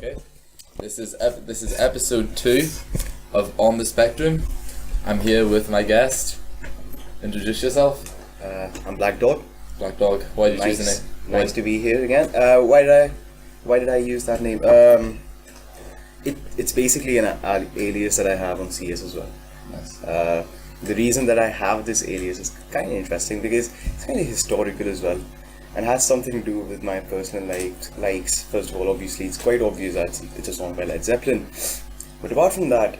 Okay, this is episode 2 of On the Spectrum. I'm here with my guest. Introduce yourself. I'm Black Dog. Black Dog. Why did you choose the name? Nice to be here again. Why did I use that name? It's basically an alias that I have on CS as well. Nice. The reason that I have this alias is kind of interesting because it's kind of historical as well, and has something to do with my personal likes. First of all, obviously, it's quite obvious that it's a song by Led Zeppelin. But apart from that,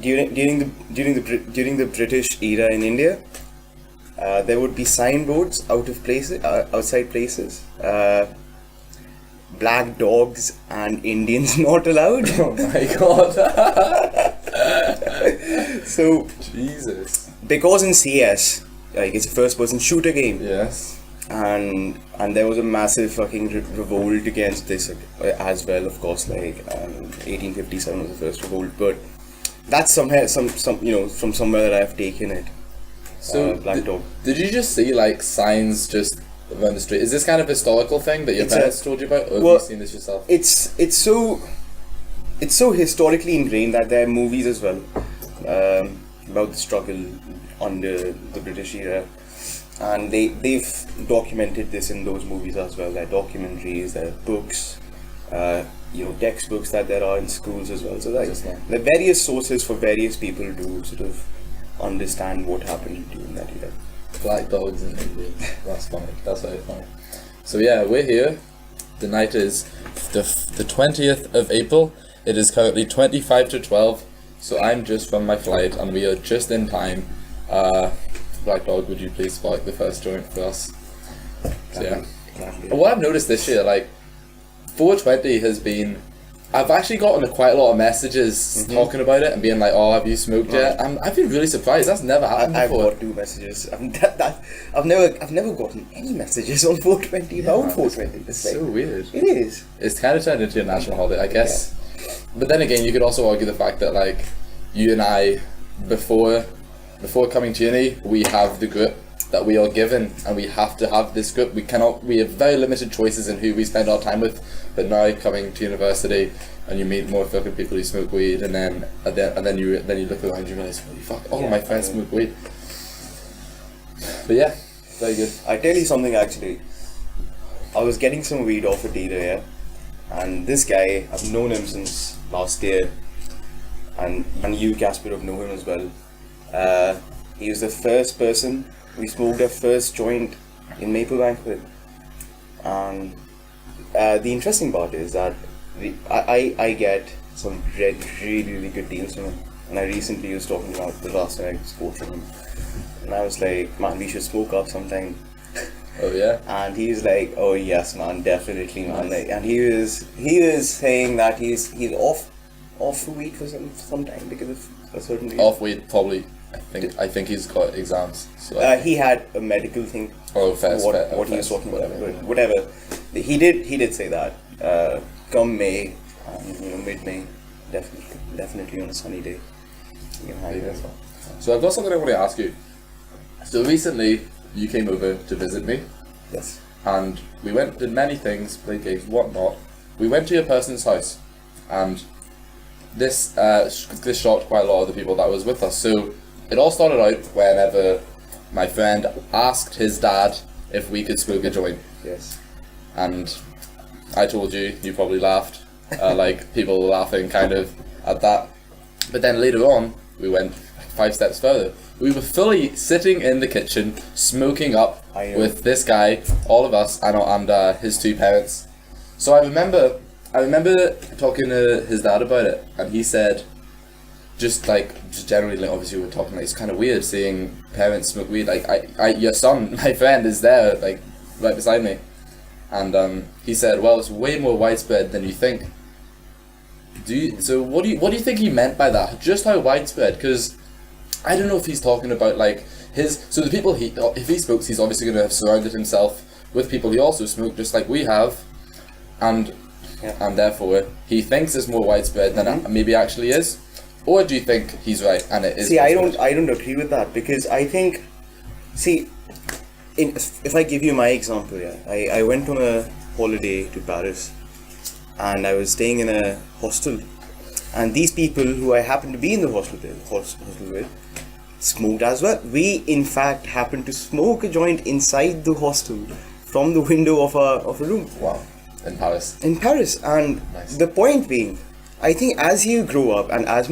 during the British era in India, there would be signboards outside places. Black dogs and Indians not allowed. Oh my god. So Jesus. because in CS, like, it's a first-person shooter game. Yes. And there was a massive fucking revolt against this as well, of course. Like 1857 was the first revolt, but that's somewhere from somewhere that I've taken it. So Black Dog. Did you just see like signs just around the street? Is this kind of a historical thing that your parents told you about, or have you seen this yourself? It's so historically ingrained that there are movies as well about the struggle under the British era, and they've documented this in those movies as well. There are documentaries, there are books, textbooks that there are in schools as well. So there are various sources for various people to sort of understand what happened during that era. Black dogs in India. That's funny. That's very funny. So yeah, we're here. The night is the 20th of April. It is currently 25 to 12. So I'm just from my flight and we are just in time. Black Dog, would you please spark the first joint for us? So yeah. What I've noticed this year, like 420 has been, I've actually gotten quite a lot of messages talking about it and being like, "Oh, have you smoked yet?" I've been really surprised. That's never happened before. I've got 2 messages. I've never gotten any messages on 420 about 420. It's so weird. It is. It's kind of turned into a national holiday, I guess. Yeah. But then again, you could also argue the fact that like you and I, before coming to uni, we have the grip that we are given, and we have to have this grip. We have very limited choices in who we spend our time with. But now coming to university, and you meet more fucking people who smoke weed, and then you look around and you realize, holy fuck, all of my friends smoke weed. But yeah, very good. I tell you something actually. I was getting some weed off a dealer, yeah, and this guy, I've known him since last year, and you, Kasparov, know him as well. He was the first person we smoked our first joint in Maple Bank with, and the interesting part is that I get some really good deals from him, and I recently was talking about the last time I spoke from him, and I was like, man, we should smoke up sometime. Oh yeah. And he's like, oh yes man, definitely man. Nice. And he was saying that he's off for weed for some time because of a certain reason. Off weed probably. I think he's got exams. So he had a medical thing. Oh, fair. What he was talking about, but whatever. He did say that. Come May, mid-May, definitely on a sunny day. You can have it as well. So I've got something I want to ask you. So recently you came over to visit me. Yes. And we did many things, played games, whatnot. We went to your person's house, and this shocked quite a lot of the people that was with us. So it all started out whenever my friend asked his dad if we could smoke a joint. Yes. And I told you, you probably laughed, like people were laughing kind of at that. But then later on, we went 5 steps further. We were fully sitting in the kitchen, smoking up with this guy, all of us, and his 2 parents. So I remember talking to his dad about it, and he said, just generally, like, obviously we were talking, like, it's kind of weird seeing parents smoke weed. Like, your son, my friend, is there, like, right beside me. And he said, well, it's way more widespread than you think. What do you think he meant by that? Just how widespread? Because I don't know if he's talking about like the people if he smokes, he's obviously going to have surrounded himself with people who also smoke, just like we have, and therefore he thinks it's more widespread than it maybe actually is. Or do you think he's right and it is? See, I don't agree with that, because I think, if I give you my example, I went on a holiday to Paris, and I was staying in a hostel, and these people who I happened to be in the hostel with smoked as well. We in fact happened to smoke a joint inside the hostel from the window of a room. Wow. In Paris. In Paris, and Nice. the point being, I think as you grow up and as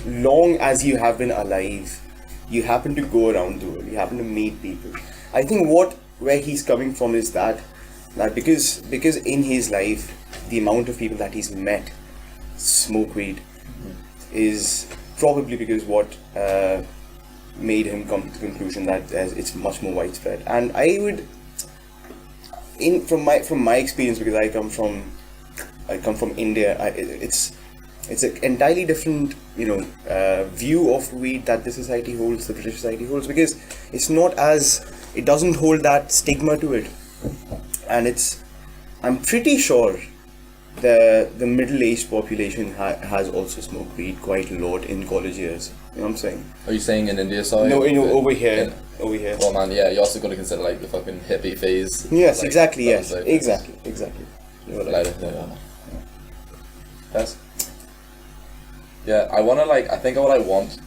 long as you have been alive, you happen to go around the world, you happen to meet people. I think where he's coming from is that because in his life, the amount of people that he's met smoke weed is probably because what made him come to the conclusion that it's much more widespread. And I would, from my experience, because I come from India, it's an entirely different view of weed that the society holds, the British society holds, because it doesn't hold that stigma to it, and I'm pretty sure the middle-aged population has also smoked weed quite a lot in college years. You know what I'm saying? Are you saying in India, sorry? No, over here. Well, man, yeah, you also got to consider like the fucking hippie phase. Yes, like, exactly. Yes, like, exactly. You're right. Yes. Yeah, I think what I want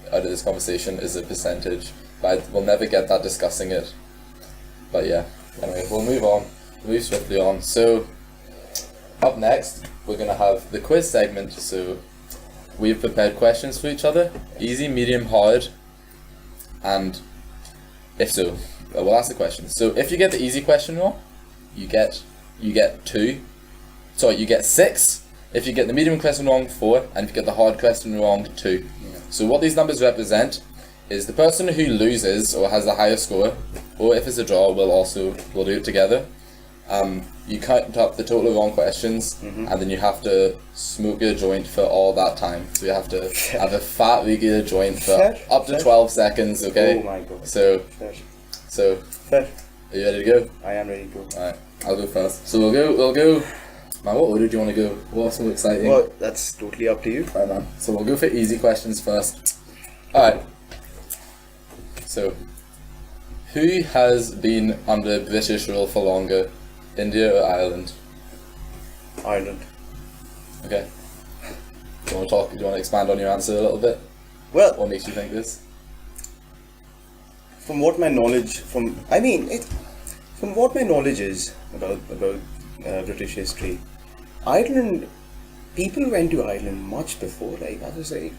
out of this conversation is a percentage, but we'll never get that discussing it. But yeah, anyway, we'll move swiftly on. So, up next, we're going to have the quiz segment. So, we've prepared questions for each other, easy, medium, hard, and if so, we'll ask the question. So, if you get the easy question wrong, you get 6. If you get the medium question wrong, 4, and if you get the hard question wrong, 2. Yeah. So what these numbers represent is the person who loses or has the highest score, or if it's a draw, we'll do it together. You count up the total wrong questions, and then you have to smoke your joint for all that time. So you have to have a fat regular joint for up to 12 seconds. Okay. Oh my god. So, Fair. Are you ready to go? I am ready to go. Alright, I'll go first. So we'll go. Man, what order do you want to go? What's so exciting? Well, that's totally up to you. Right, man. So we'll go for easy questions first. Alright. So, who has been under British rule for longer? India or Ireland? Ireland. Okay. Do you want to expand on your answer a little bit? Well, What makes you think this? from what my knowledge is about British history, Ireland, people went to Ireland much before, like I would say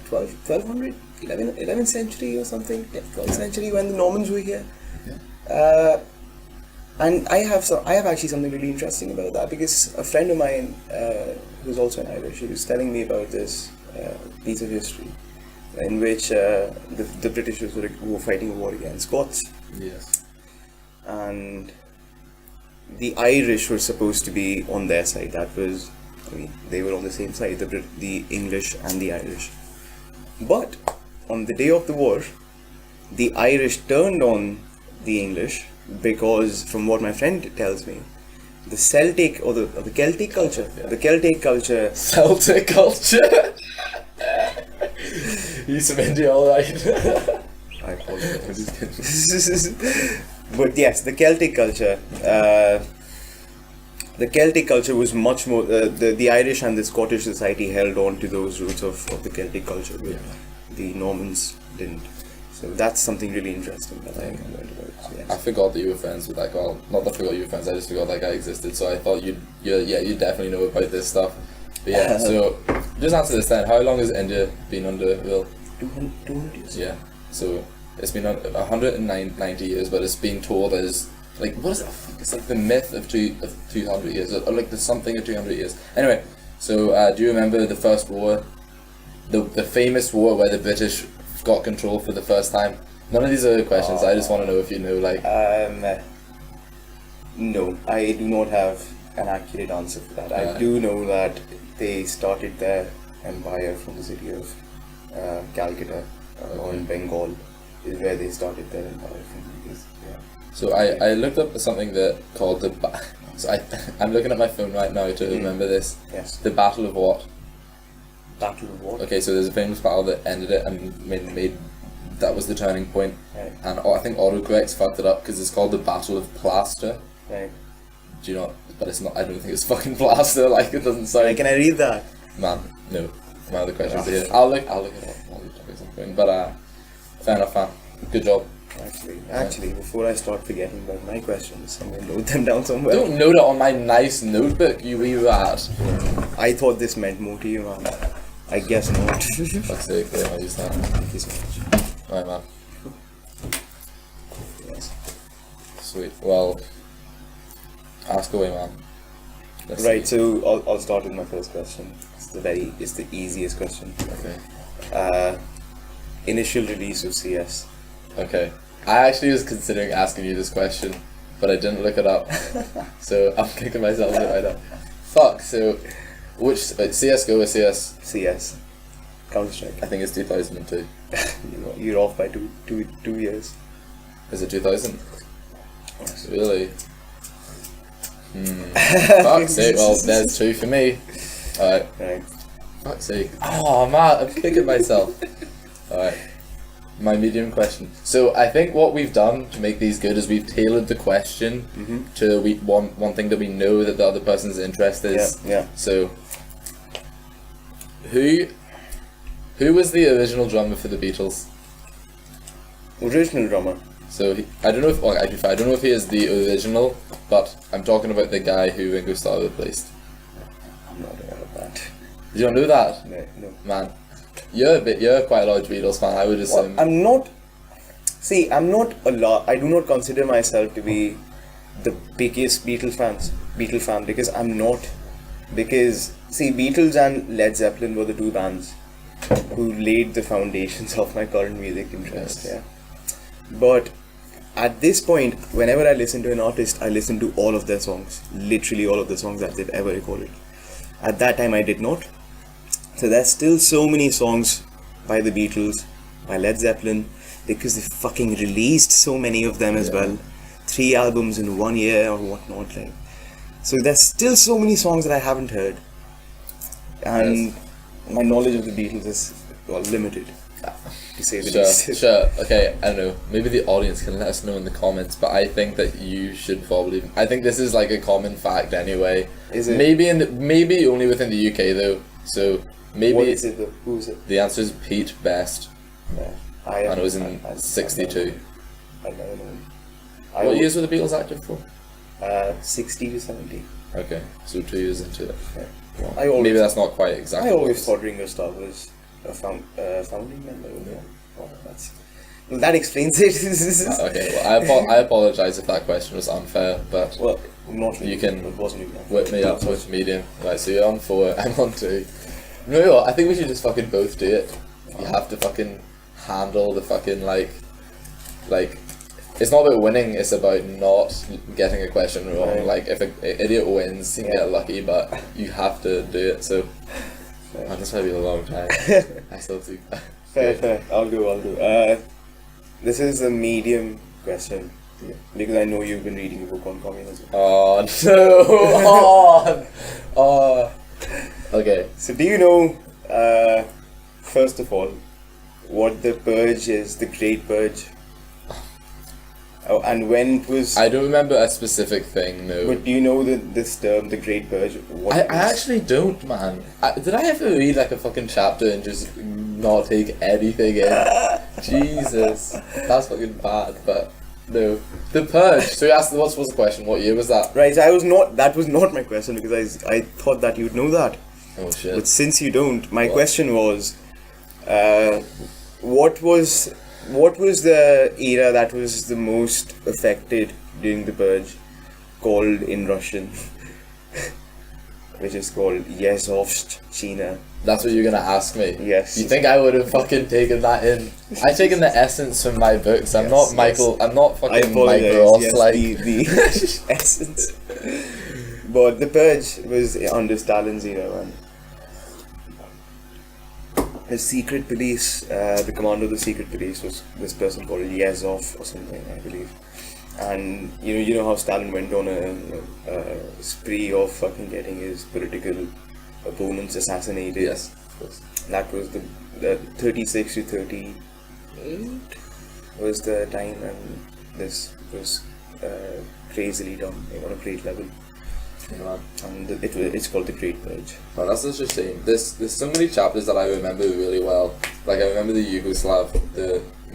1200, 11th century or something, 12th century when the Normans were here. Yeah. And I have actually something really interesting about that, because a friend of mine who's also an Irish, he was telling me about this piece of history in which the British were fighting a war against Scots. Yes. And the Irish were supposed to be on their side. They were on the same side, the English and the Irish. But on the day of the war, the Irish turned on the English because, from what my friend tells me, the Celtic or the Celtic culture, Celtic culture. He's from India, alright. I apologize. But yes, the Celtic culture was much more. The Irish and the Scottish society held on to those roots of the Celtic culture, but the Normans didn't. So that's something really interesting that I learned about. So yes. I forgot that you were friends with that guy. Well, not that I forgot you were friends, I just forgot that guy existed. So I thought you definitely know about this stuff. But yeah, so just answer this then. How long has India been under rule? 200 years. Yeah. So it's been 190 years, but it's been told as like, what is it? It's like the myth of 200 years, or like the something of 200 years. Anyway, so do you remember the first war, the famous war where the British got control for the first time? None of these are questions. I just want to know if you know, like. No, I do not have an accurate answer for that. I do know that they started their empire from the city of Calcutta or in Bengal, is where they started their empire from. So I looked up something that called I'm looking at my phone right now to remember this. Yes. The Battle of what? Battle of what? Okay, so there's a famous battle that ended it and made that was the turning point. Right. And I think autocorrects fucked it up because it's called the Battle of Plaster. Right. Do Do you not? But it's not. I don't think it's fucking plaster. Like it doesn't sound. Can I read that? Man, no. My other questions are here. I'll look it up. I'll look it up at some point. But fair enough, man. Good job. Actually, before I start forgetting about my questions, I'm gonna note them down somewhere. Don't note it on my nice notebook, you wee rat. I thought this meant more to you, man. I guess not. Fuck's sake, yeah, I'll use that. Thank you so much. Alright, man. Yes. Sweet. Well, ask away, man. Let's Right, see. so I'll start with my first question. It's the easiest question. Okay. Initial release of CS. Okay. I actually was considering asking you this question, but I didn't look it up. So I'm kicking myself in the right now. Fuck, so which CSGO or CS? CS. Counter Strike. I think it's 2002. You're off by two years. Is it 2000? Yes. Really? Fuck's sake, well there's 2 for me. Alright. Right. Fuck's sake. Oh man, I'm kicking myself. Alright. My medium question. So I think what we've done to make these good is we've tailored the question to one thing that we know that the other person's interest is. Yeah. So who was the original drummer for the Beatles? Original drummer. So I don't know if I don't know if he is the original, but I'm talking about the guy who Ringo Starr replaced. I'm not aware of that. Did you not know that? No. Man, you're quite a large Beatles fan, I would assume. Well, I'm not. See, I'm not a lot. I do not consider myself to be the biggest Beatle fan because I'm not. Because see, Beatles and Led Zeppelin were the 2 bands who laid the foundations of my current music interest. Yes. Yeah. But at this point, whenever I listen to an artist, I listen to all of their songs, literally all of the songs that they've ever recorded. At that time, I did not. So there's still so many songs by the Beatles, by Led Zeppelin, because they fucking released so many of them as well. 3 albums in 1 year or whatnot. Like. So there's still so many songs that I haven't heard. And my knowledge of the Beatles is, well, limited, to say the least. Sure. Okay, I don't know. Maybe the audience can let us know in the comments, but I think that you should probably. I think this is like a common fact anyway. Is it? Maybe only within the UK though. So maybe. What is it though? Who is it? The answer is Pete Best, Yeah. and it was in '62. I've never known. What years were the Beatles active for? 60 to 70. Okay, so 2 years into it. Yeah. Well, maybe that's not quite exactly. I what always it thought Ringo Starr was a founding member. Yeah. Well, that explains it. was. Okay, well, I apologize if that question was unfair, but Well, not really. you can It wasn't even. whip me up with medium. Right, so you're on 4, I'm on 2. No, I think we should just fucking both do it. You have to fucking handle the fucking like. It's not about winning, it's about not getting a question wrong. Right. Like, if an idiot wins, you can get lucky, but you have to do it, so. Man, this might be a long time. I still do. Fair. I'll do. This is a medium question. Because I know you've been reading a book on communism. Oh, no! Oh. Okay. So do you know, first of all, what the purge is, the Great Purge? Oh, and when it was... I don't remember a specific thing, no. But do you know this term, the Great Purge? What I it is? actually don't, man. Did I ever read like a fucking chapter and just not take anything in? Jesus. That's fucking bad, but no. The Purge. So you asked, what was the question? What year was that? Right, so that was not my question because I thought that you'd know that. Oh shit. But since you don't, my question was, what was the era that was the most affected during the purge, called in Russian, which is called Yezhovshchina. That's what you're gonna ask me? Yes. You think I would have fucking taken that in? I've taken the essence from my books. I'm Yes, not yes. Michael. I'm not I fucking apologize. Mike Ross. Yes, like the essence. But the purge was under Stalin's era, man. The secret police, the commander of the secret police was this person called Yezhov or something, I believe. And you know how Stalin went on a spree of fucking getting his political opponents assassinated. yes, of course. That was the 36 to 38 was the time, and this was crazily done on a great level. You know, And it's called The Great Purge. but that's such a shame. There's so many chapters that I remember really well. Like I remember the Yugoslav,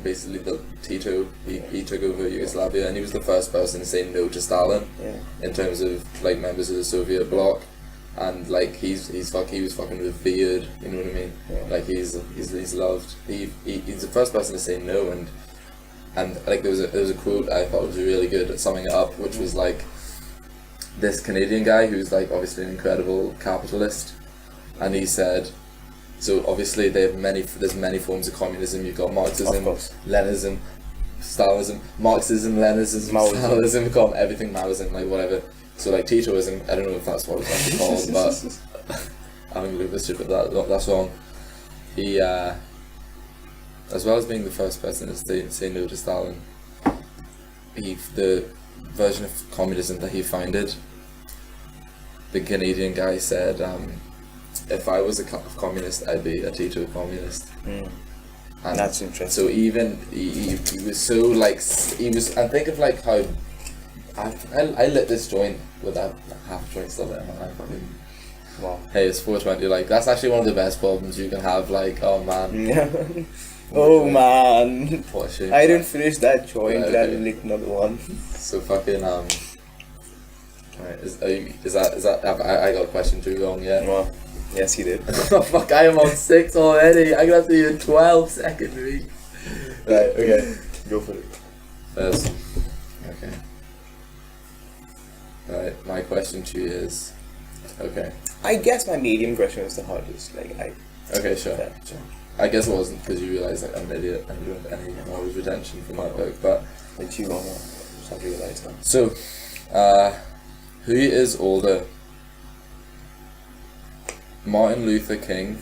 basically the Tito. He took over Yugoslavia, and he was the first person to say no to Stalin. Yeah. In terms of like members of the Soviet bloc, and like he was fucking revered. You know what I mean? Yeah. Like he's loved. He's the first person to say no, and like there was a quote I thought was really good at summing it up, which was like this Canadian guy who's like obviously an incredible capitalist, and he said, so obviously there's many forms of communism. You've got Marxism, Of course. Leninism, Stalinism, Marxism, Leninism, Maoism. Stalinism, everything Maoism, like whatever. So like Titoism, I don't know if that's what it's actually called, but I'm gonna look this shit, but that's wrong. He as well as being the first person to say no to Stalin, the version of communism that he founded, the Canadian guy said, if I was a communist, I'd be a Tito communist. Mm. And That's interesting. so even he was so like and think of like how I lit this joint with that half joint still there. Wow. Hey, it's 420. Like that's actually one of the best problems you can have. Like, oh man. Yeah. Oh man. What a shame. I didn't finish that joint. Yeah, I okay. lit another one. So fucking Alright, is that I got question 2 wrong, yeah? Well, yes, he did. Oh fuck, I am on 6 already. I got to do a 12 second read. Right, okay. Go for it. First. Okay. Alright, my question to you is, okay. I guess my medium question is the hardest. Okay, sure. Yeah. Sure. I guess it wasn't because you realised like I'm an idiot and you don't have any knowledge retention from that book, but Which you wanna start realize now. so, who is older? Martin Luther King.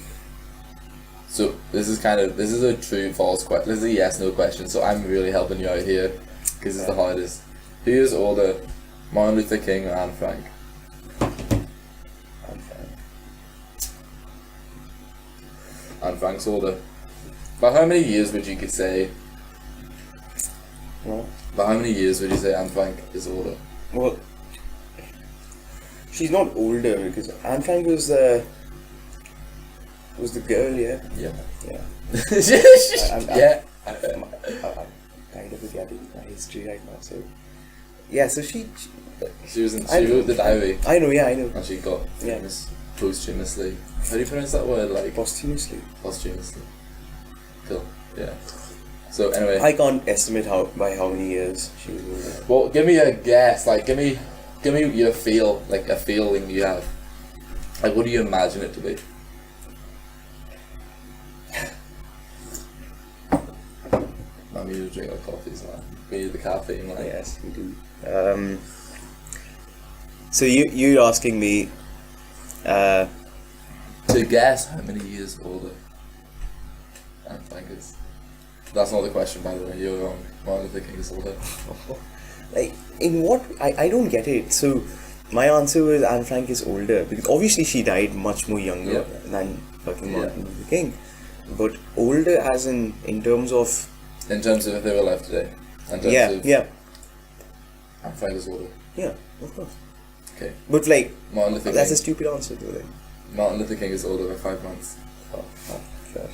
So this is a true false question. This is a yes no question. So I'm really helping you out here because it's the hardest. Who is older, Martin Luther King or Anne Frank? I'm fine. Anne Frank's older. By how many years would you say? Well, By how many years would you say Anne Frank is older? well, she's not older because Anne Frank was the girl, yeah. Yeah. Yeah. Yeah. I'm kind of forgetting my history right now, so yeah. So she She wrote the diary I know, yeah, I know. and she got Yeah. famous posthumously. How do you pronounce that word? Like Posthumously. posthumously. Cool. Yeah. So anyway. I can't estimate by how many years she was older. Well, give me a guess. Like, give me your feel, like a feeling you have. Like, what do you imagine it to be? I mean, you drink our coffees, man. We need the caffeine, like. Yes, we do. So you're asking me, To guess how many years older Anne Frank is. That's not the question, by the way. You're wrong. Martin Luther King is older. like, in what I don't get it. So my answer was Anne Frank is older because obviously she died much more younger Yeah. than fucking Yeah. Martin Luther King, but older as in terms of In terms of if they were alive today. In terms yeah of yeah Anne Frank is older. yeah of course. Okay. But like Martin Luther that's King. a stupid answer though. Like, Martin Luther King is older by 5 months. gosh.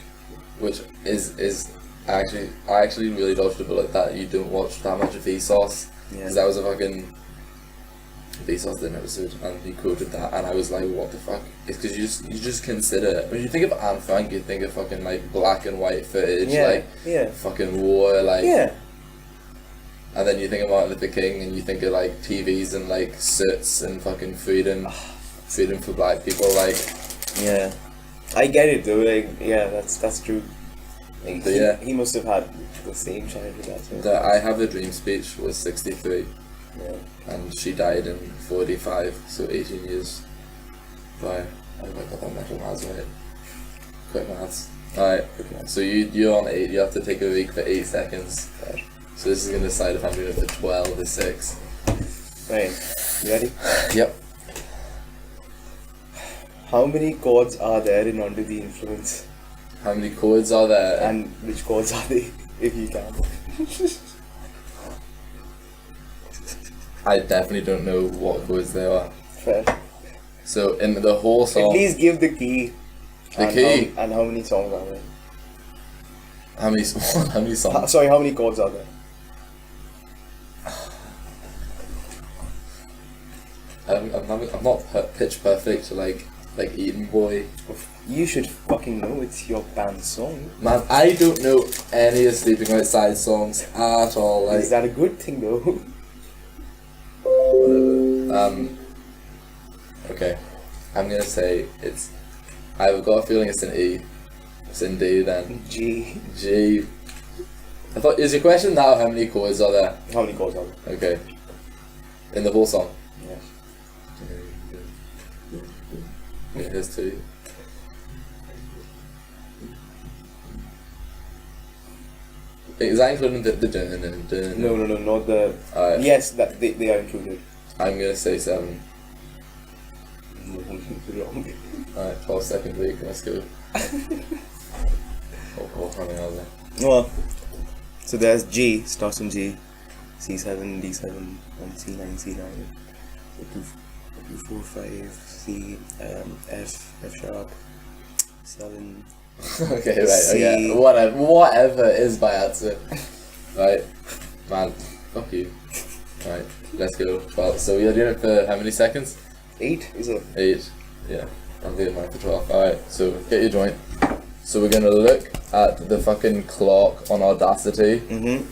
Which is I actually really dodged a bullet that you don't watch that much of Vsauce. Yeah. Because that was a fucking Vsauce did an episode and he quoted that and I was like, what the fuck? It's because you just consider, when you think of Anne Frank, you think of fucking like black and white footage, Yeah, like yeah. fucking war, like Yeah. and then you think of Martin Luther King and you think of like TVs and like suits and fucking freedom for black people, like Yeah, I get it though. Like, yeah, that's true. Like, But yeah. he must have had the same childhood. That's it. the I Have a Dream speech was 63 Yeah. and she died in 45, so 18 years. Right, I got that mental maths right. Quick maths. Alright, so you're on 8, you have to take a week for 8 seconds. So this is going to decide if I'm doing it for 12 or 6. Right. You ready? Yep. How many chords are there in Under the Influence? How many chords are there? And which chords are they, if you can? I definitely don't know what chords they are. Fair. So in the whole song, At least give the key. The key? And how many songs are there? how many songs? Sorry, how many chords are there? I'm not pitch perfect like Eaton Boy. You should fucking know it's your band's song. Man, I don't know any of Sleeping Outside songs at all. Like, Is that a good thing though? okay, I'm gonna say it's. I've got a feeling it's an E. It's in D then. G. G. I thought, is your question now how many chords are there? How many chords are there? Okay. In the whole song? Yes. Yeah, there's two. Is that including the No, not the. Yes, that they are included. I'm gonna say 7. Wrong. Alright, 12-second break, let's go. How many are there? Well, so there's G, starts on G, C7, D7, and C9, C9, 2, 4, 5, C, F sharp, 7. Okay, right, C. okay. Whatever is my answer. Right, man, fuck you. Right, let's go. 12. So you're doing it for how many seconds? 8, is it? 8. Yeah, I'm doing mine for 12. Alright, so get your joint. So we're gonna look at the fucking clock on Audacity. Mm-hmm.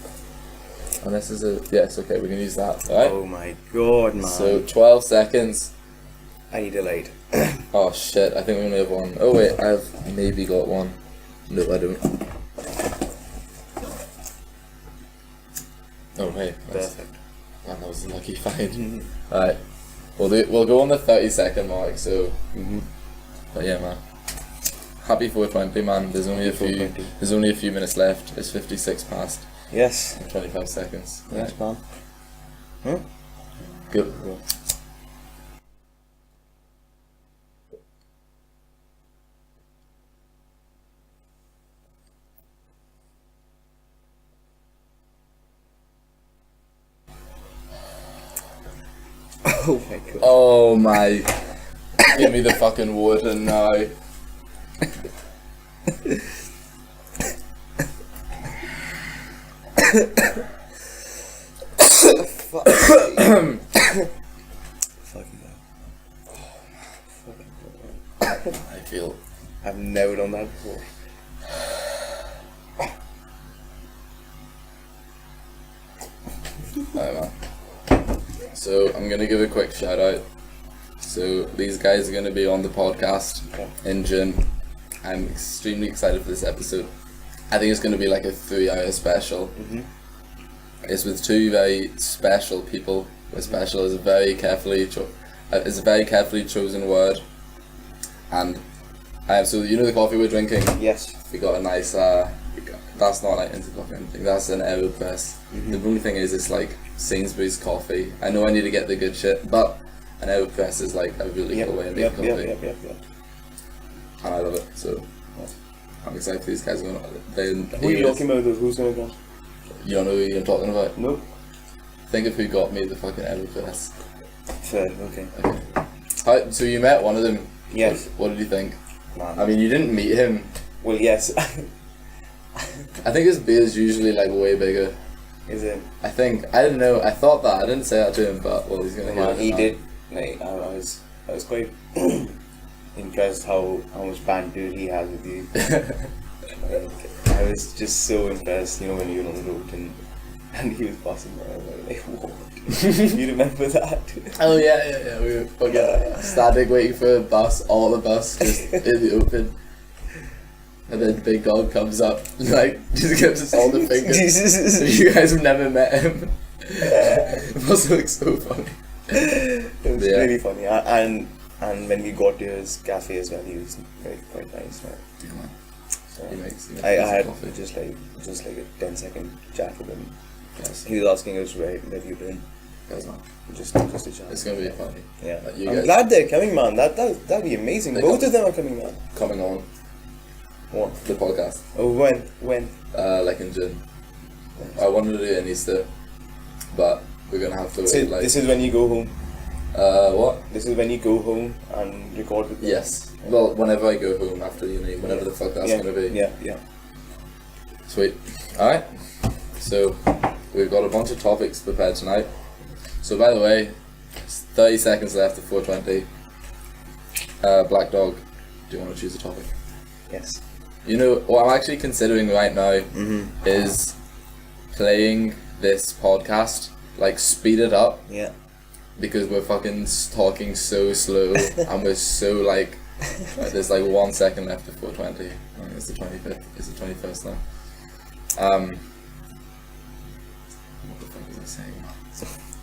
And this is a, yes, okay, we can use that, alright? Oh my god, man. So 12 seconds. I need a light. Oh shit, I think we only have one. Oh wait, I've maybe got one. No, I don't. Oh wait, Perfect. man, that was a lucky find. Alright, we'll go on the 30-second mark, so... But yeah, man. Happy 420, man. There's only a few minutes left. It's 56 past. Yes. 25 seconds. Yes, man. Huh? Good. Oh my god. Oh my. Give me the fucking water now. Fucking I feel. I've never done that before. Alright, man. So I'm gonna give a quick shout out. So these guys are gonna be on the podcast in June. I'm extremely excited for this episode. I think it's gonna be like a 3-hour special. It's with two very special people. Special is a very carefully chosen word. And so you know the coffee we're drinking. Yes. We got a nice. That's not like instant coffee or anything. That's an AeroPress. The only thing is, it's like Sainsbury's coffee. I know I need to get the good shit, but an AeroPress is like a really cool way to make coffee. Yep. And I love it. So I'm excited for these guys going. Who are you talking about? Who's gonna go? You don't know who you're talking about? Nope. Think of who got me the fucking AeroPress. Fair. Okay. So you met one of them. Yes. What did you think? Man. I mean, you didn't meet him. Well, yes. I think his beard's usually like way bigger. Is it? I think. I didn't know. I thought that. I didn't say that to him, but well, he's gonna hear it. He now. did. Like, I was quite impressed how much banter he has with you. Like, I was just so impressed, you know, when you were on the road and he was passing by. I was like, what? You remember that? Oh yeah. We were fucking static waiting for a bus. All the bus just in the open. And then Big Dog comes up, like, just gives us all the fingers. So you guys have never met him. It must look so funny. It was really funny. And when we got to his cafe as well, he was quite nice, man. Yeah. So He makes I had coffee. just like a 10-second chat with him. Yes. He was asking us where you've been. Yes, man. Just a chat. It's gonna be funny. Yeah. You I'm guys glad they're coming, man. That'd be amazing. They Both come. of them are coming, man. coming on What? the podcast. Oh, when? Like in June. I wanted to do it in Easter, but we're gonna have to So wait. Like this is when you go home. What? This is when you go home and record with them? Yes. Well, whenever I go home after uni, whenever the fuck that's gonna be. Yeah. Sweet. Alright. So, we've got a bunch of topics prepared tonight. So, by the way, 30 seconds left of 420. Black Dog, do you want to choose a topic? Yes. You know, what I'm actually considering right now is playing this podcast, like speed it up, Yeah. because we're fucking talking so slow and we're so like there's like 1 second left of 420. I think it's the 25th. It's the 21st now. What the fuck was I saying?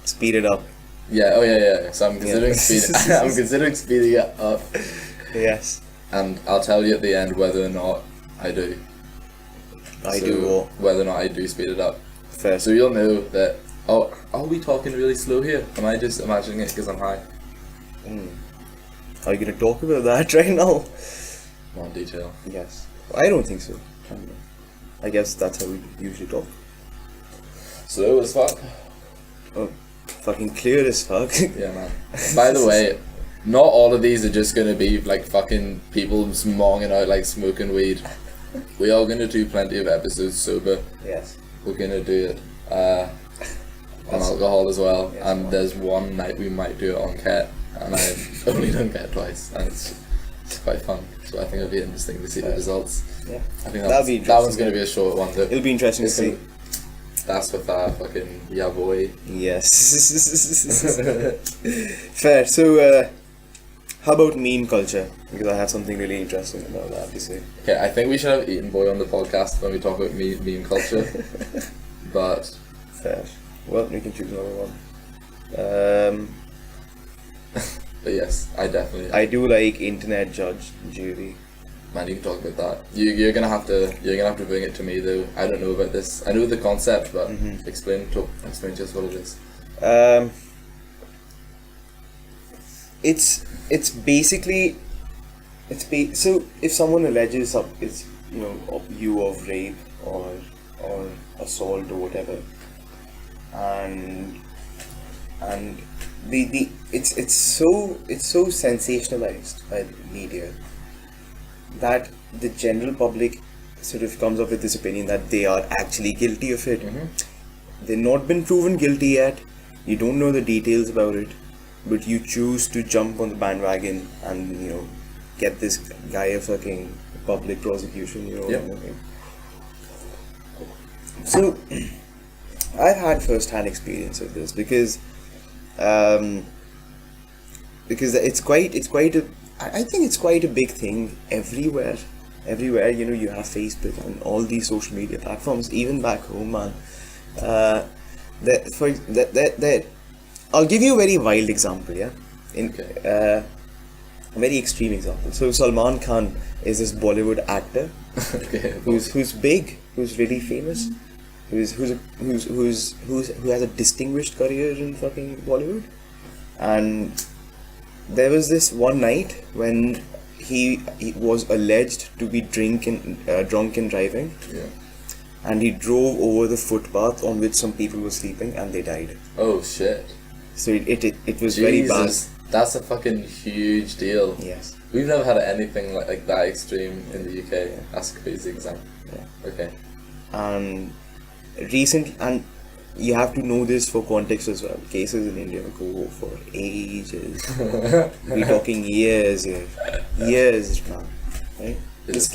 Speed it up. Yeah. Oh yeah. So I'm considering Yeah. I'm considering speeding it up, Yes. and I'll tell you at the end whether or not I do. Whether or not I do speed it up. Fair. So you'll know that. Oh, are we talking really slow here? Am I just imagining it because I'm high? Are you gonna talk about that right now? One detail. Yes. I don't think so. I guess that's how we usually talk. Slow as fuck. Oh, fucking clear as fuck. Yeah, man. By the way, not all of these are just gonna be like fucking people monging out like smoking weed. We are gonna do plenty of episodes sober. Yes. We're gonna do it on alcohol as well. Yes, And there's one night we might do it on ket, and I've only done ket twice, and it's quite fun. So I think it'll be interesting to see the results. Yeah. I think That'll be that one's interesting. gonna be a short one too. It'll be interesting to see. That's with our fucking yeah boy. Yes. Fair. So, how about meme culture? Because I have something really interesting about that to say. Okay, I think we should have Eaton Boy on the podcast when we talk about meme culture. But Fair. Well, we can choose another one. but yes, I definitely. I do like internet judge jury. Man, you can talk about that. You're gonna have to bring it to me though. I don't know about this. I know the concept, but explain to us what it is. It's basically so if someone alleges you of rape or assault or whatever, and it's so sensationalized by the media that the general public sort of comes up with this opinion that they are actually guilty of it. They've not been proven guilty yet. You don't know the details about it, but you choose to jump on the bandwagon and get this guy a fucking public prosecution. Yep. What I mean? So I've had first-hand experience of this because it's quite a I think it's quite a big thing everywhere. You have Facebook and all these social media platforms, even back home, man. I'll give you a very wild example, yeah? A very extreme example. So Salman Khan is this Bollywood actor who's big, who's really famous, who has a distinguished career in fucking Bollywood. And there was this one night when he was alleged to be drunk and driving. Yeah. And he drove over the footpath on which some people were sleeping and they died. Oh shit. So it was very bad. That's a fucking huge deal. Yes. We've never had anything like that extreme in the UK. Yeah. That's a crazy example. Yeah. Okay. And you have to know this for context as well. Cases in India go for ages. We're talking years here. Years, man. Right? Is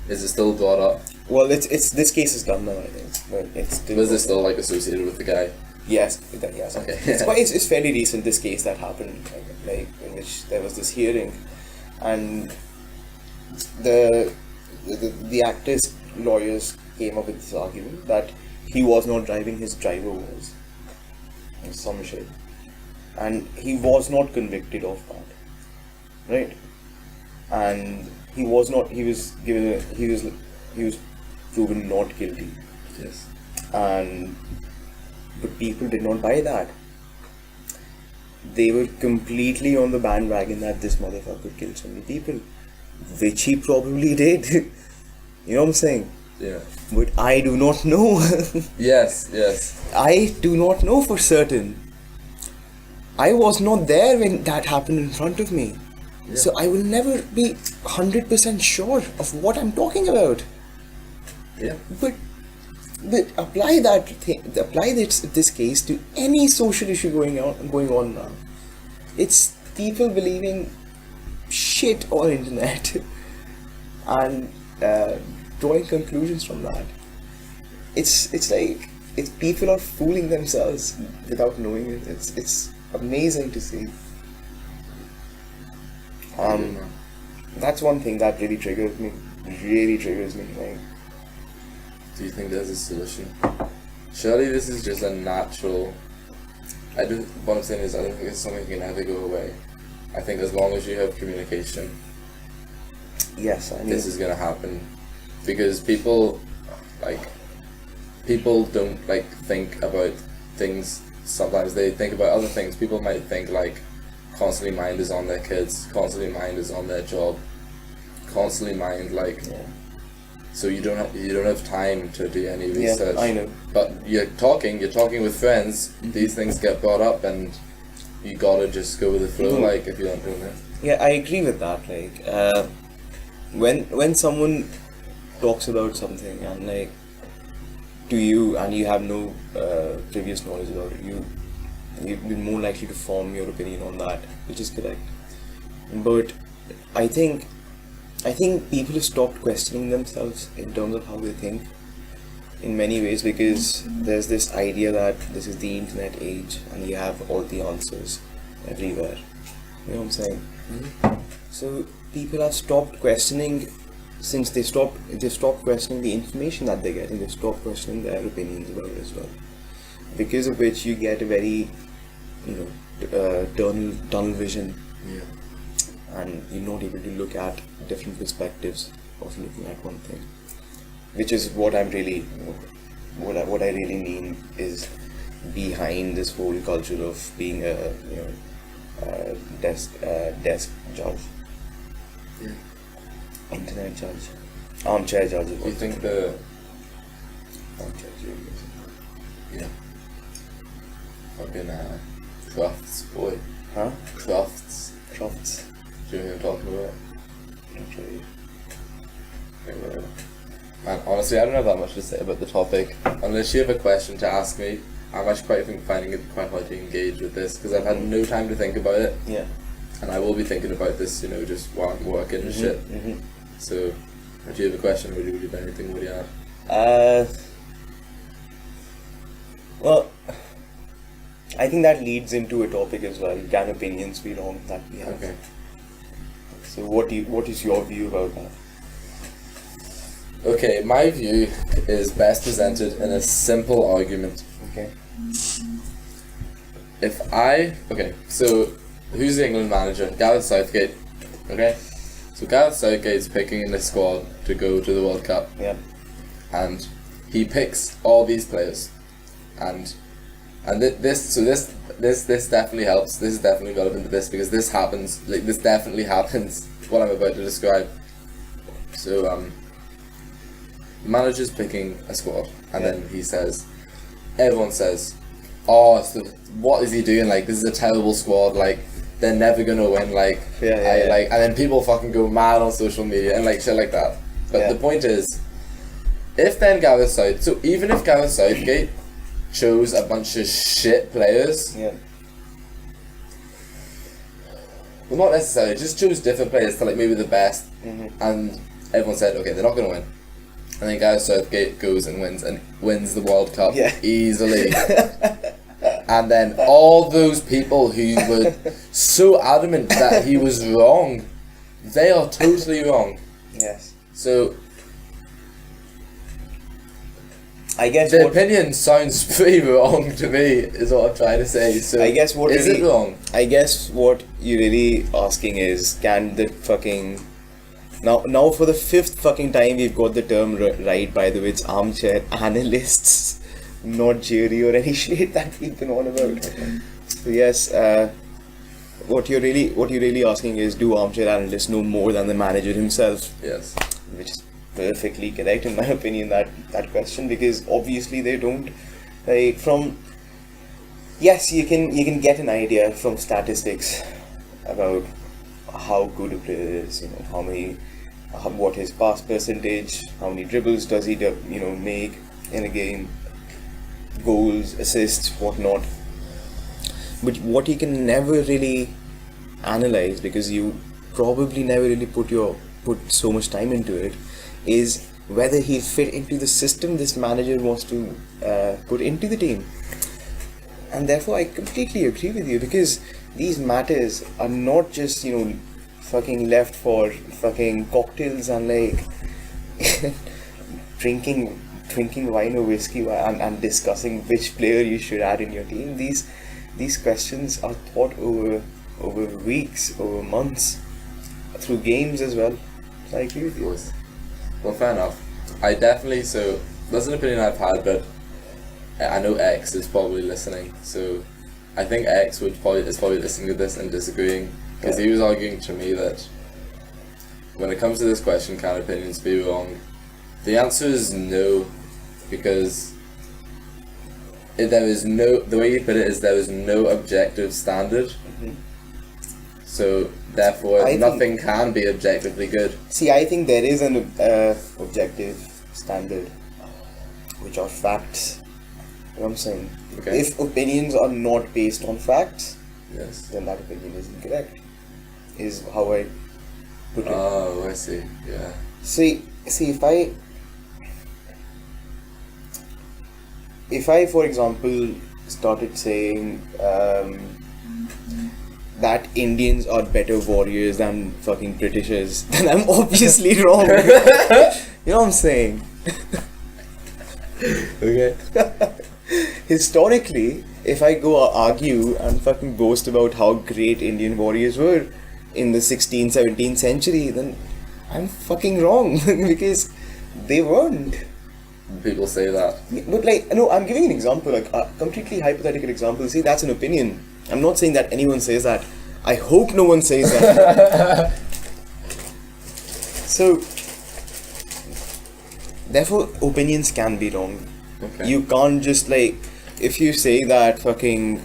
it still brought up? Well, this case is done now, I think. But it's still. Was it still like associated with the guy? Yes. Yes. Okay. It's fairly recent. This case that happened, like in which there was this hearing, and the actor's lawyers came up with this argument that he was not driving, his driver was. Some shit. And he was not convicted of that. Right? And he was proven not guilty. Yes. But people did not buy that. They were completely on the bandwagon that this motherfucker killed so many people. Which he probably did. You know what I'm saying? Yeah. But I do not know. Yes. I do not know for certain. I was not there when that happened in front of me. Yeah. So I will never be 100% sure of what I'm talking about. Yeah. But apply this case to any social issue going on now. It's people believing shit on internet and drawing conclusions from that. It's like people are fooling themselves without knowing it. It's amazing to see. That's one thing that really triggers me. Like, do you think there's a solution? Surely this is just a natural. What I'm saying is, I don't think it's something that can ever go away. I think as long as you have communication, yes, I mean, this is gonna happen, because people don't like think about things. Sometimes they think about other things. People might think like constantly mind is on their kids, constantly mind is on their job, constantly mind like. Yeah. So you don't have time to do any research. Yeah, I know. But you're talking with friends. These things get brought up, and you gotta just go with the flow. Like if you don't do it. Yeah, I agree with that. Like, when someone talks about something and like to you, and you have no previous knowledge about it, you'd be more likely to form your opinion on that, which is correct. But I think people have stopped questioning themselves in terms of how they think in many ways, because there's this idea that this is the internet age and you have all the answers everywhere. You know what I'm saying? Mm-hmm. So people have stopped questioning, since they've stopped questioning the information that they get, and they've stopped questioning their opinions about it as well. Because of which you get a very, tunnel vision. Yeah. And you're not able to look at different perspectives of looking at one thing, which is what I'm really, what I really mean is behind this whole culture of being a desk judge, Yeah. internet judge, armchair judge. Do you think the armchair judge? yeah fucking Crofts boy? Huh? Crofts. Do you know who I'm talking about? Not really. Okay, whatever. Man, honestly, I don't have that much to say about the topic. Unless you have a question to ask me, I'm actually finding it quite hard to engage with this, because I've had no time to think about it. Yeah. And I will be thinking about this, just while I'm working and shit. Mm-hmm. So, if you have a question, would you have anything, would you add? Well, I think that leads into a topic as well. Can opinions be wrong that we have? Okay. So what is your view about that? Okay, my view is best presented in a simple argument. Okay. So who's the England manager? Gareth Southgate. Okay. So Gareth Southgate's picking in the squad to go to the World Cup. Yeah. And he picks all these players, and this definitely helps. This is definitely relevant to this, because this happens. Like, this definitely happens. What I'm about to describe. So the manager's picking a squad, and then everyone says, "Oh, so what is he doing? Like, this is a terrible squad. Like, they're never gonna win. Like, and then people fucking go mad on social media and like shit like that." But the point is, even if Gareth Southgate chose a bunch of shit players, well, not necessarily, just chose different players to like maybe the best, and everyone said, okay, they're not going to win. And then Gareth Southgate goes and wins the World Cup easily. And then all those people who were so adamant that he was wrong, they are totally wrong. Yes. So I guess the opinion sounds pretty wrong to me, is what I'm trying to say. So I guess is it wrong? I guess what you're really asking is, can the fucking now for the fifth fucking time we've got the term right. By the way, it's armchair analysts, not jury or any shit that we've been on about. So yes, what you're really asking is, do armchair analysts know more than the manager himself? Yes. Which is perfectly correct in my opinion, that question, because obviously they don't. Like, from yes, you can get an idea from statistics about how good a player is. You know, what his pass percentage, how many dribbles does he make in a game, goals, assists, whatnot. But what you can never really analyze, because you probably never really put so much time into it, is whether he'll fit into the system this manager wants to put into the team. And therefore, I completely agree with you, because these matters are not just fucking left for fucking cocktails and like drinking wine or whiskey and discussing which player you should add in your team. These questions are thought over weeks, over months, through games as well. So I agree with you. Well, fair enough. I definitely, so that's an opinion I've had, but I know X is probably listening, so I think X is probably listening to this and disagreeing, because he was arguing to me that when it comes to this question, can opinions be wrong? The answer is no, because the way you put it is there is no objective standard. Mm-hmm. So therefore nothing can be objectively good. See, I think there is an objective standard, which are facts. You know what I'm saying? Okay. If opinions are not based on facts, Yes. then that opinion is incorrect. Is how I put it. Oh, I see. Yeah. See, if I, for example, started saying that Indians are better warriors than fucking Britishers, then I'm obviously wrong. You know what I'm saying? Okay. Historically, if I go argue and fucking boast about how great Indian warriors were in the 16th, 17th century, then I'm fucking wrong because they weren't. People say that. But like, no, I'm giving an example, like a completely hypothetical example. See, that's an opinion. I'm not saying that anyone says that. I hope no one says that. So, therefore, opinions can be wrong. Okay. You can't just like, if you say that fucking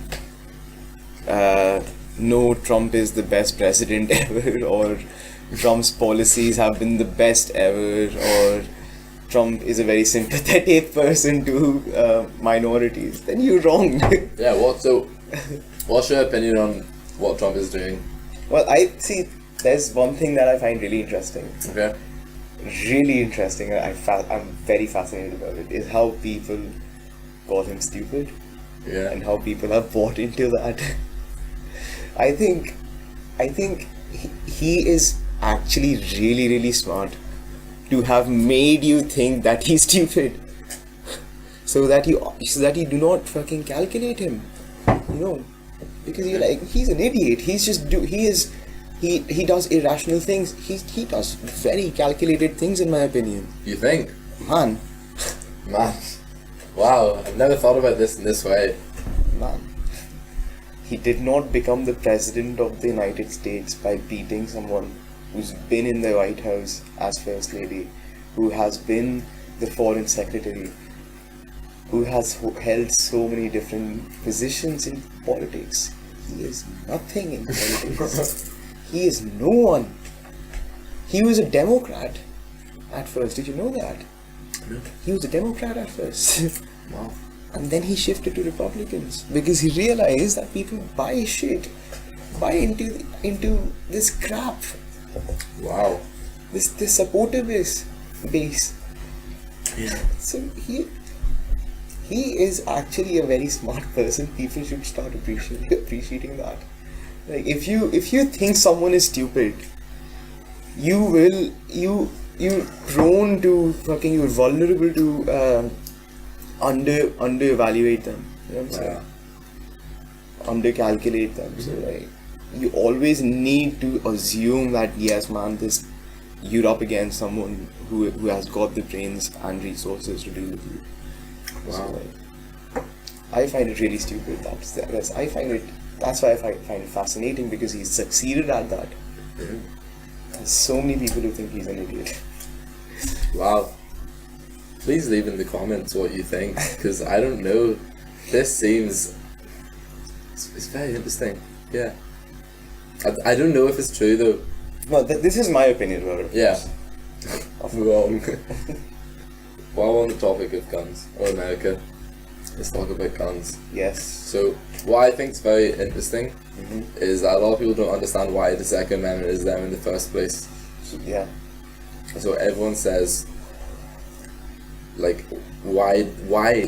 no, Trump is the best president ever, or Trump's policies have been the best ever, or Trump is a very sympathetic person to minorities, then you're wrong. Yeah, what's your opinion on what Trump is doing? Well, I see, there's one thing that I find really interesting. Okay. Really interesting, I'm very fascinated about it, is how people call him stupid. Yeah. And how people have bought into that. I think he is actually really, really smart to have made you think that he's stupid, so that you do not fucking calculate him, because you're like, he's an idiot. He does irrational things. He does very calculated things, in my opinion. You think? Man. Wow, I've never thought about this in this way. Man. He did not become the president of the United States by beating someone who's been in the White House as First Lady, who has been the Foreign Secretary, who has held so many different positions in politics. He is nothing in politics. He is no one. He was a Democrat at first. Did you know that? No. He was a Democrat at first. Wow. And then he shifted to Republicans because he realized that people buy into this crap. Wow. This supporter base. Yeah. So he is actually a very smart person. People should start appreciating that. Like, if you think someone is stupid, you're prone to fucking, you're vulnerable to under-evaluate them. You know what I'm saying? Under-calculate them. So like, you always need to assume that, yes man, you're up against someone who has got the brains and resources to deal with you. Wow. So like, I find it really stupid. That's why I find it fascinating, because he's succeeded at that. Mm. There's so many people who think he's an idiot. Wow. Please leave in the comments what you think, because I don't know. This seems It's very interesting. Yeah. I don't know if it's true though. Well, this is my opinion about it. Yeah. Wrong. While we're on the topic of guns, or America, let's talk about guns. Yes. So, what I think is very interesting is that a lot of people don't understand why the Second Amendment is there in the first place. Yeah. So everyone says, like, why,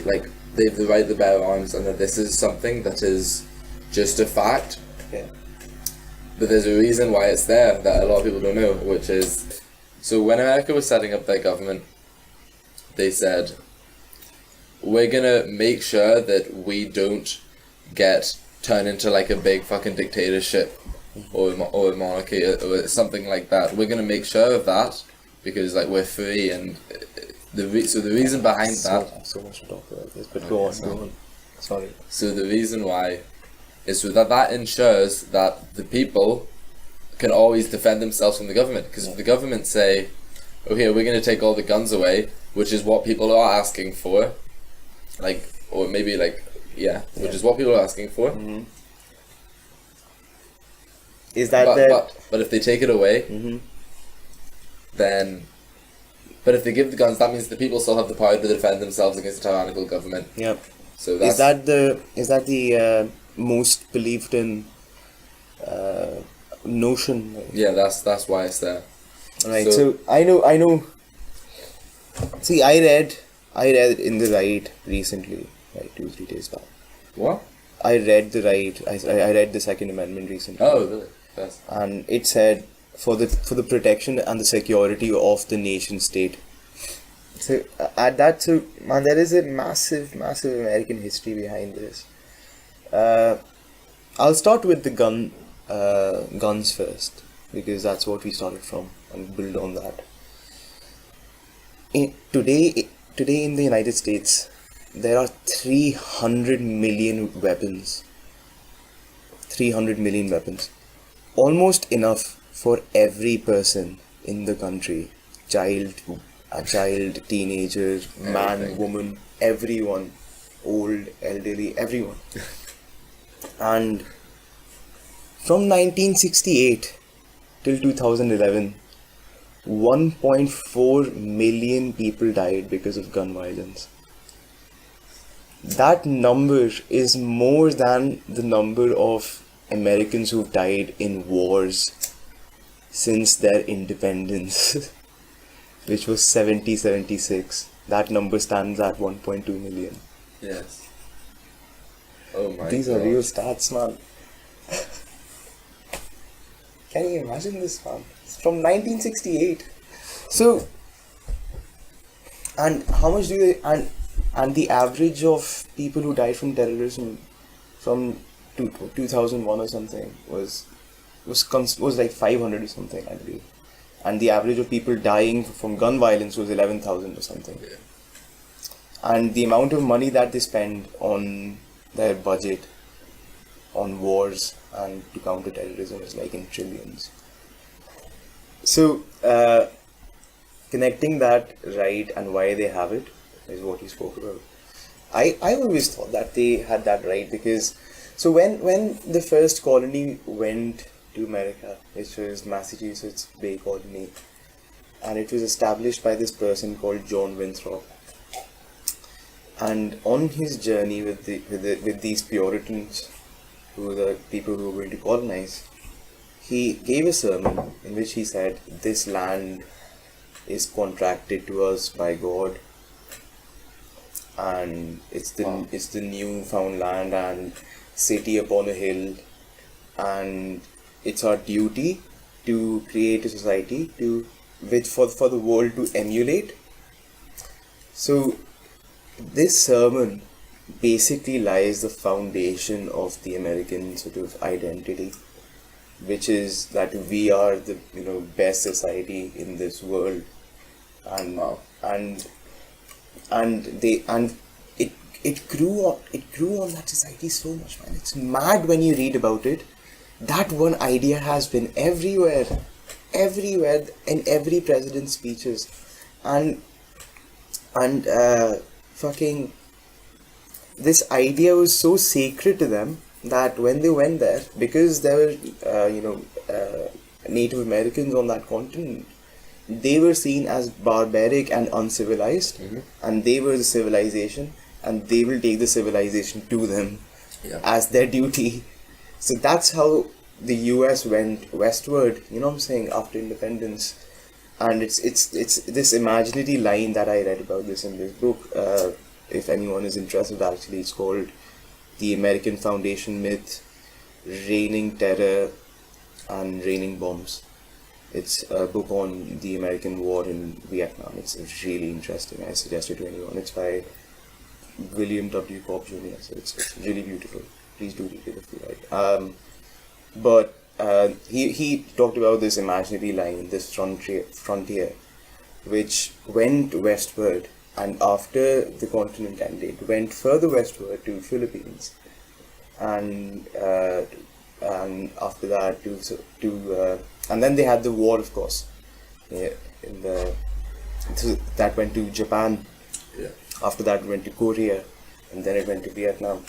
like, they have the right to bear arms, and that this is something that is just a fact. Yeah. But there's a reason why it's there that a lot of people don't know, which is, so when America was setting up their government, they said, we're gonna make sure that we don't get turned into like a big fucking dictatorship or a monarchy or something like that. We're gonna make sure of that because like we're free, and the reason behind that. So much to talk about this, but go on. Sorry. So the reason why is so that ensures that the people can always defend themselves from the government. Because if the government say, okay, we're going to take all the guns away, which is what people are asking for, like, or maybe like, which is what people are asking for. Mm-hmm. Is that but if they take it away, then, but if they give the guns, that means the people still have the power to defend themselves against a tyrannical government. Yeah. So that's, is that the most believed in notion? Yeah, that's why it's there. Right. So I know. See, I read in the Right recently, like 2-3 days back. What? I read the Right. I read the Second Amendment recently. Oh, really? Yes. And it said for the protection and the security of the nation state. So at that, so man, there is a massive American history behind this. I'll start with the guns first, because that's what we started from, and build on that. Today in the United States, there are 300 million weapons. 300 million weapons. Almost enough for every person in the country. A child, teenager, man, woman, everyone. Old, elderly, everyone. And from 1968 till 2011, 1.4 million people died because of gun violence. That number is more than the number of Americans who've died in wars since their independence, which was 76. That number stands at 1.2 million. Yes. Oh my god. These are real stats, man. Can you imagine this, man? It's from 1968. So, and how much do they, and the average of people who died from terrorism from 2001 or something was like 500 or something, I believe. And the average of people dying from gun violence was 11,000 or something. Yeah. And the amount of money that they spend on their budget on wars and to counter terrorism is like in trillions. So connecting that right and why they have it is what you spoke about. I always thought that they had that right because so when the first colony went to America, which was Massachusetts Bay Colony, and it was established by this person called John Winthrop. And on his journey with these Puritans, who were the people who were going to colonize, he gave a sermon in which he said, "This land is contracted to us by God, and it's the newfound land and city upon a hill, and it's our duty to create a society for the world to emulate." So this sermon basically lies the foundation of the American sort of identity, which is that we are the best society in this world, and it grew on that society so much, man. It's mad when you read about it. That one idea has been everywhere in every president's speeches, and fucking this idea was so sacred to them that when they went there, because there were Native Americans on that continent, they were seen as barbaric and uncivilized, and they were the civilization, and they will take the civilization to them as their duty. So that's how the US went westward, you know what I'm saying, after independence. And it's this imaginary line that I read about this in this book. If anyone is interested, actually, it's called The American Foundation Myth, Reigning Terror and Raining Bombs. It's a book on the American war in Vietnam. It's really interesting. I suggest it to anyone. It's by William W. Cobb Jr. So it's really beautiful. Please do read it if you like. But he talked about this imaginary line, this frontier, which went westward, and after the continent ended, went further westward to Philippines, and after that and then they had the war, of course, that went to Japan. After that, it went to Korea, and then it went to Vietnam,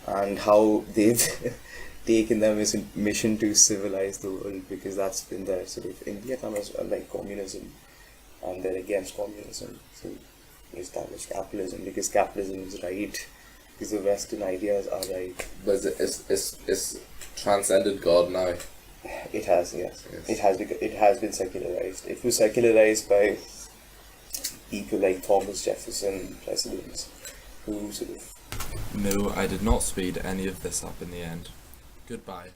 and how they've taken their mission to civilize the world, because that's been their sort of, in Vietnam as well, like communism, and they're against communism, so they established capitalism because capitalism is right, because the Western ideas are right. But it's transcended God now. It has, yes. It has been secularized. It was secularized by people like Thomas Jefferson, presidents, who sort of... No, I did not speed any of this up in the end. Goodbye.